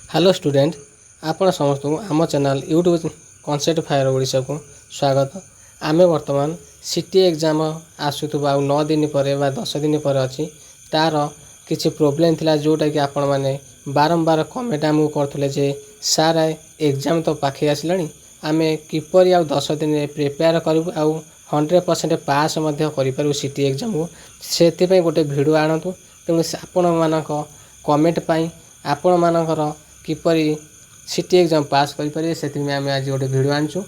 Hello student आपण समस्त आम channel YouTube concept fire Odisha को स्वागत। आमे वर्तमान सिटी एग्जाम आसुथबा 9 दिन पर 10 दिन पर अच्छी तार किसी प्रोब्लेम थिला जोटा कि आपण माने बारंबार कमेंट आमको करथले जे सार एग्जाम तो पाखे आसलानी आमे किपरि आ 10 दिन प्रिपेयर करू आ 100% पास मध्य करि पारू सिटी एग्जाम को सेति पय गोटे वीडियो आनतु। तेणु आपण मानक कमेंट पई आपण मानकर किपरि सिटी एग्जाम पास करें से आम आज गोटे वीडियो आनचु।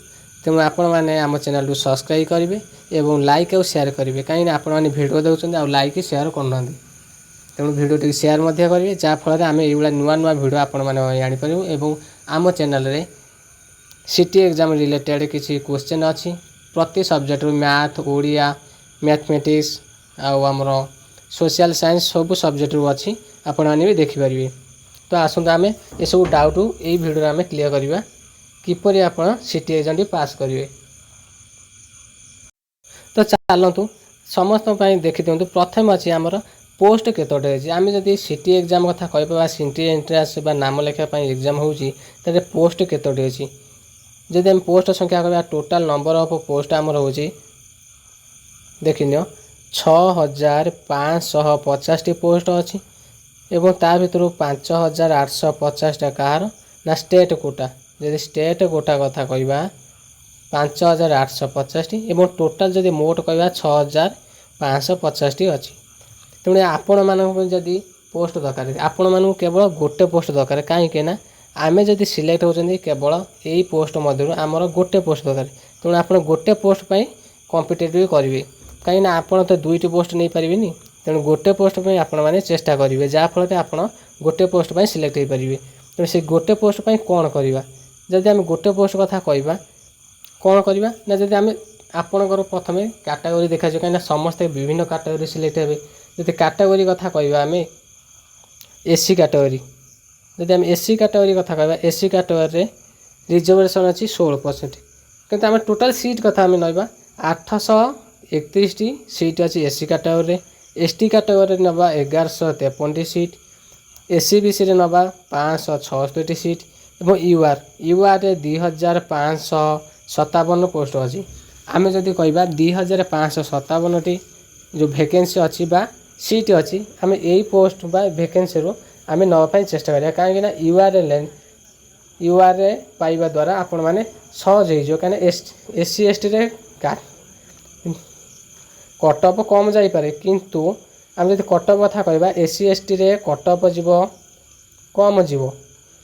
तेणु आपण मैंने आम चैनल को सब्सक्राइब करेंगे और लाइक और शेयर करेंगे कहीं आपण मैंने वीडियो देखते आ लाइक शेयर करना। तेणु वीडियो टी शेयर करेंगे जहाँफल आम ये नुआ नुआ वीडियो आपण मैंने आनीपारू और आम चैनल रे सिटी एग्जाम रिलेटेड किसी क्वेश्चन अच्छी प्रति सब्जेक्ट मैथ ओडिया मैथमेटिक्स आमर सोशल साइंस सब सब्जेक्ट अच्छी आपण मैंने भी देखिपारे। तो आसतु आम ये सब डाउट यही वीडियो आम क्लीयर करवा किपरि आपण सिटी एग्जाम पास करेंगे। तो चलतु समस्त देखी दिंतु प्रथम अच्छी आमर पोस्ट केतोटे अच्छी आम जब सिटी एग्जाम कथा कह सिटी एंट्रांस नाम लेखापी एग्जाम होती पोस्ट केतोटे अच्छी जदि आम पोस्ट संख्या कह टोटाल नंबर ऑफ पोस्ट आमर हो देखिन 6550 पोस्ट अच्छी एवं ता भर 5850 कहार ना स्टेट कोटा जदि स्टेट कोटा कथा कहवा 5850 एवं टोटाल जदि मोट कहवा 6550 अच्छी। तेणु आपण मानक जदि पोस्ट दरकार आपण मानक केवल गोटे पोस्ट दरकार कहीं आमे जदि सिलेक्ट होती केवल यही पोस्ट मध्य आमर गोटे पोस्ट दरकार। तेणु आप गोटे पोस्ट पर कॉम्पिटिटिव करेंगे कहीं आपड़ तो दुईट पोस्ट नहीं पारे। तेणु गोटे पोस्ट पर आपण मैंने चेष्टा करेंगे जहाँफल आप गोटे पोस्ट पर सिलेक्ट हो पारे। तेणु से गोटे पोस्ट पर कौन करवा जदि आम गोटे पोस्ट कथा कहवा कौन करवा ना जदि आम आपणकर प्रथम कैटेगरी देखा कहीं समस्ते विभिन्न कैटेगरी सिलेक्ट हे। जदि कैटेगरी कथा कहवा आम एससी कैटेगरी जदि आम एससी कैटेगरी कथा कहवा एससी कैटेगरी रिजर्वेशन अच्छी 16% किंतु आम टोटाल सीट कथा आम नवा 831 सीट अच्छी एससी कैटेगरी एसटी कैटेगरी नवा 1153 सीट एससीबीसी रे नवा 566 सीट और यूआर रे 2557 पोस्ट अच्छी आम जदि कहवा 2557 जो वैकेंसी अच्छी बा सीट अच्छी आम यही पोस्ट बा वैकेंसी रो आम नापी चेष्टा करिया कहीं यूआर रे पाइबा द्वारा आपण मैंने सहज हो कहीं एससी एसटी रे कटअप कम जापे किंतु आम जब कटअप कथा कहवा एससी एसटी रे कटअप जीव कम जीव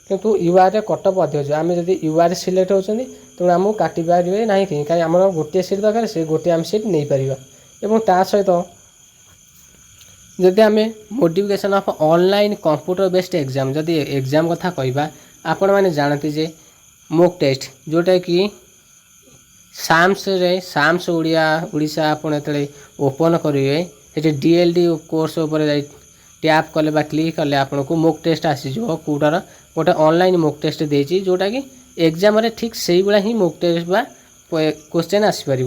किंतु यूआर रे कटअप अधिक जीव आम जब यूआर सिलेक्ट होती तेणु आमको काटि पारे ना कहीं आम गोटे सीट दरकार से गोटे आम सीट नहीं पार एवं ता सहित जदि आम modification of online computer based exam जदि एग्जाम कथा कहवा आपण मैंने जानते जे मॉक टेस्ट जोटा कि साम्स ओडिशा आपड़ ये ओपन करेंगे ये डीएलडी कोर्स उपर टैप कले बा क्लिक कले आपन को मॉक टेस्ट आसीज कौटार गोटे ऑनलाइन मॉक टेस्ट देती जोटा कि एग्जाम रे ठीक से भाया ही मॉक टेस्ट बा क्वेश्चन आसीपर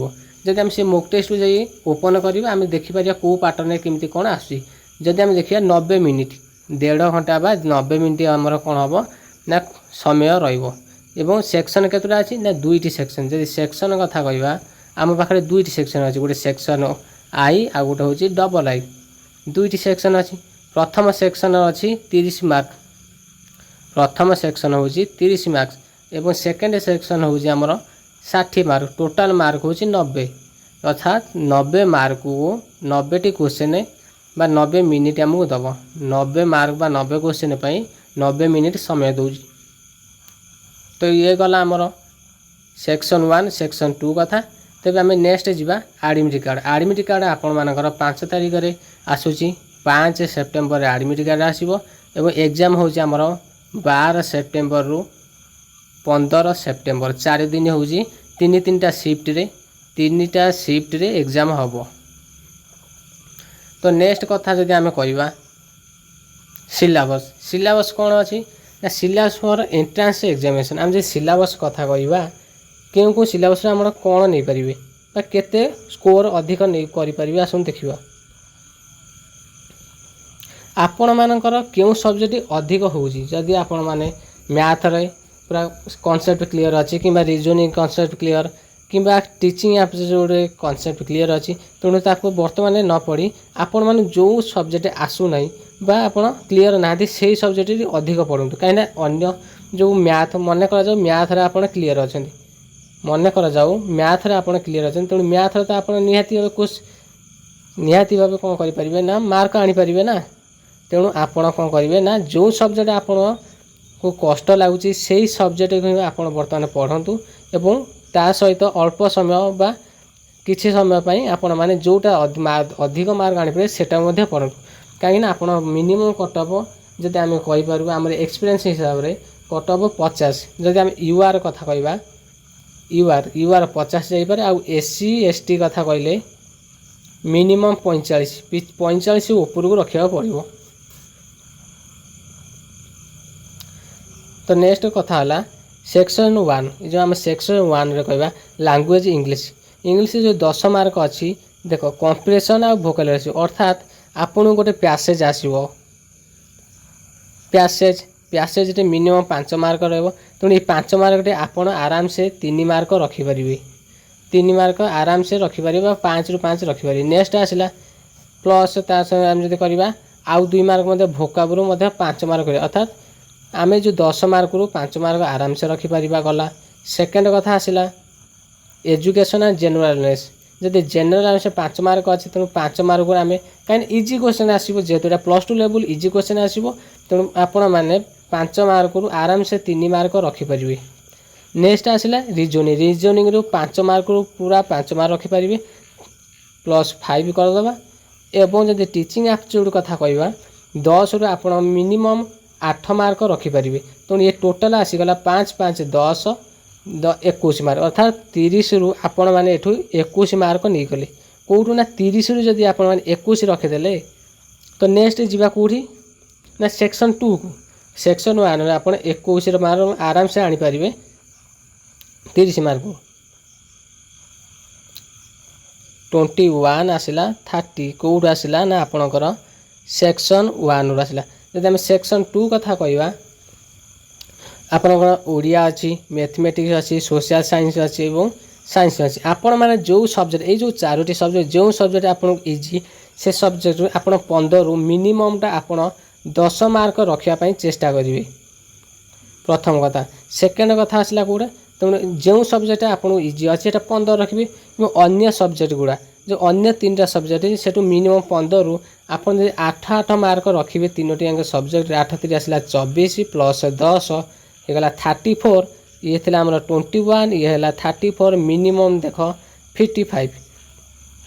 जब आम से मॉक टेस्ट जाई ओपन करवा आम देखिपर कौ पैटर्न केमती कौन आसी जदि आम देखिए 90 मिनिट 1.5 घंटा बा 90 मिनिट आमर कौन हम ना समय रहिबो एवं सेक्शन केतटा अच्छी ना 2टी सेक्शन जदि सेक्शन कथा कहवा आम पाखे 2टी सेक्शन अच्छी गोटे सेक्शन आई आ गोटे हूँ डबल आई 2टी सेक्शन अच्छी प्रथम सेक्शन अच्छी 30 मार्क प्रथम सेक्शन हूँ 30 मार्क्स एवं सेकेंड सेक्शन हूँ आमर 60 मार्क टोटाल मार्क हूँ 90 अर्थात 90 मार्क को 90टी क्वेश्चन बा 90 मिनिट आमको दब 90 मार्क बा 90 क्वेश्चन 90 मिनिट समय दौर। तो ये गला आमर सेक्शन 1 सेक्शन 2 कथा तेज आम नेक्स्ट जावा आडमिट कार्ड आपण मानकर 5 तारिख में आसूची 5 सेप्टेम्बर आडमिट कार्ड आसो एवं एग्जाम हूँ आमर 12 सेप्टेम्बर रु 15 सेप्टेम्बर 4 दिन हूँ 3-3टा शिफ्ट रे एग्जाम हम। तो नेक्स्ट कथा जदि आम कहवा सिलेबस कौन अच्छी ना सिलेबस फॉर एंट्रांस एग्जामिनेशन आम जो सिलेबस कथा कहवा क्यों सिलेबस आम कौन नहीं पारे केते स्कोर अधिक नहीं करें आसुन देखा आपण मानकर क्यों सब्जेक्ट अधिक होउची जदि आपण माने मैथ रे पूरा कॉन्सेप्ट क्लियर अच्छी कि रीजनिंग कॉन्सेप्ट क्लियर कि टीचिंग एप्टीट्यूड कॉन्सेप्ट क्लियर अच्छी तेणु ताको बर्तमान न पढ़ी आपण मैंने जो सब्जेक्ट आसूना बा आपण क्लियर ना से सब्जेक्ट अधिक पढ़ु कहीं अन्य जो मैथ मन कर मैथ रे आपण क्लियर अच्छा मन कर जाऊ मैथ रे आपण क्लियर अच्छा तेणु मैथ रे तो आप निहाती कुछ निहाती भाव कौन करें ना मार्क आनीपर ना तेणु आपण कौन करेंगे ना जो सब्जेक्ट आपण को कष्ट लगुच से सब्जेक्ट आप बर्तमान पढ़ु एवं ता सहित अल्प समय बा किछि समय पर आपण मैंने जोटा अधिक मार्क आनीपर से पढ़ु कहीं आप मिनिमम कटअप जब आम कहीपर आम एक्सपीरियंस हिसाब से कटअप 50 जदि आम यूआर कथा कहवा यूआर 50 जापर आउ एससी एसटी कथा कहले मिनिमम 45 उपरको रखा पड़ो। तो नेक्स्ट कथा है सेक्शन 1 जो आम सेक्शन 1 रे कहवा लैंग्वेज इंग्लिश जो 10 मार्क अच्छी देख कम्प्रेशन आ वोकाबुलरी अर्थात आपन गोटे पैसेज आसो पैसेज मिनिमम 5 मार्क रहा तेणु ये 5 मार्क आपड़ आराम से 3 मार्क रखिपारे 3 मार्क आराम से रखिपारे 5 ରୁ 5 रखिपारे। नेक्स्ट आसला प्लस आम जब करवा आउ 2 मार्क भोकाबुलरी 5 मार्क अर्थात आम जो 10 मार्क रू 5 मार्क आराम से रखिपार गला। सेकेंड कथा आसला एजुकेशन एंड जनरल नॉलेज जब जनरल से 5 मार्क अच्छे तेणु 5 मार्क आम कहीं इजी क्वेश्चन आसो जेहेतु +2 लेवल इजी क्वेश्चन आसो तेणु आपण मैंने 5 मार्क रू आराम से 3 मार्क रखिपारे। नेक्स्ट आसला रीजनिंग रू 5 मार्क रू पूरा 5 मार्क रखिपारे +5 करदे। एवं जब टीचिंग एप्टीट्यूड कथा कहवा 10 रू आप मिनिमम 8 मार्क रखिपारे तेणु ये टोटाल आसीगला 5 5 10 21 मार्क अर्थात 30 रू आपण मैंने एठू 21 मार्क नहीं गले कौटू ना 30 रू जदि आपण मैंने 21 रखिदेले तो नेक्स्ट जीवा कौटी ना सेक्शन 2 को सेक्शन 1 आप 21 मार्क आराम से आनीपारे 30 मार्क 21 आसला 30 कौट आसला ना आपणकर सेक्शन 1 रू आसला। जब आम सेक्शन 2 कथा कहवा आपनकर ओडिया अच्छी मैथमेटिक्स अच्छी सोशल साइंस अच्छी और साइंस अच्छी आपण मैंने जो सब्जेक्ट ये जो 4टी सब्जेक्ट जो सब्जेक्ट आपन इजी से सब्जेक्ट आप 15 रू मिनिममटा आप 10 मार्क रखापी चेष्टा करेंगे प्रथम कथा। सेकेंड कथा आसला कौटा तेणु जो सब्जेक्ट आपको इजी अच्छे 15 रखिए अन्य सब्जेक्ट गुड़ा जो अन्य 3टा सब्जेक्ट से मिनिमम 15 रू आप 8 मार्क रखिए 3टी जाक सब्जेक्ट 8 3 आसला 24 प्लस 10 होगा 34 ये थी आम 21 ये है 34 मिनिमम देख 55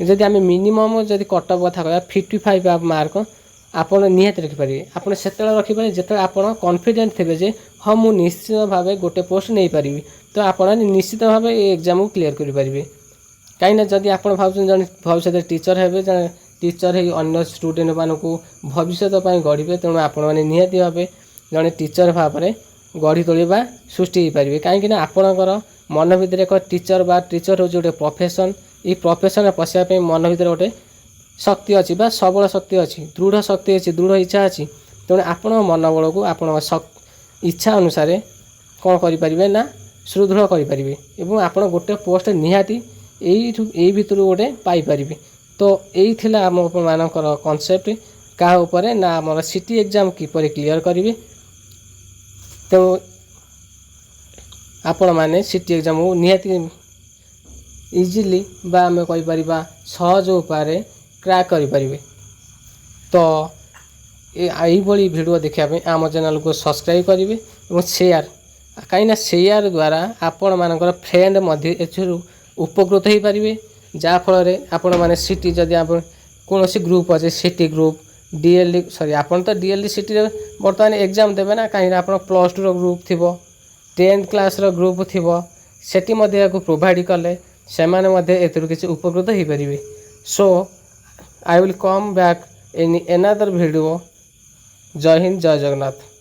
जदि आम मिनिमम जदि कटअप कथा कह 55 मार्क आप निहत रखिपारे आप से रखिपारे जो आप कॉन्फिडेंट थे जे हाँ मुझे निश्चित भाव गोटे पोस्ट नहीं पारि तो आप निश्चित भाव एग्जाम को क्लीयर करेंगे कहीं जदि आप भाव जन भविष्य टीचर हे जन टीचर है अन्य स्टूडेंट मानक भविष्य गढ़े तेणु आपने निहत भाव जड़े टीचर भाव में गढ़ी तोड़ा सृष्टि हो पारे कहीं आपणकर मन भर एक टीचर बा टीचर हूँ गोटे प्रोफेशन ये प्रोफेशन पशिया मन भर गोटे शक्ति अच्छी बा सबल शक्ति अच्छी दृढ़ शक्ति अच्छी दृढ़ इच्छा अच्छी तेणु आपण मनोबल को आप इच्छा अनुसार कौन करें ना सुदृढ़ करेंगे और आप गोटे पोस्ट निहाती यही भितर गोटे पाइपर। तो यही थी आम मानकर कॉन्सेप्ट क्या उपरे ना आम सिटी एग्जाम किपर क्लीयर करेंगे तेणु आपण मैंने सिटी एग्जाम को निहाती इजिली बा आम कहीपर सहज उपाय क्रैक करें। तो यही वीडियो देखापी आम चैनल को सब्सक्राइब करेंगे और शेयर कहीं शेयर द्वारा आपण मानकर फ्रेंड उपकृत हो पारे जहाँफल आपण मैंने सिटी जदि आप कौन ग्रुप अच्छे सिटी ग्रुप डीएलडी सॉरी आप तो डीएलडी सिटी बर्तमान एग्जाम देवे ना कहीं आप +2 ग्रुप थी 10th क्लास ग्रुप थी सेटी प्रोवाइड कले से किसी उपकृत हो पारे। सो I will come back in another video. जय हिंद जय जगन्नाथ।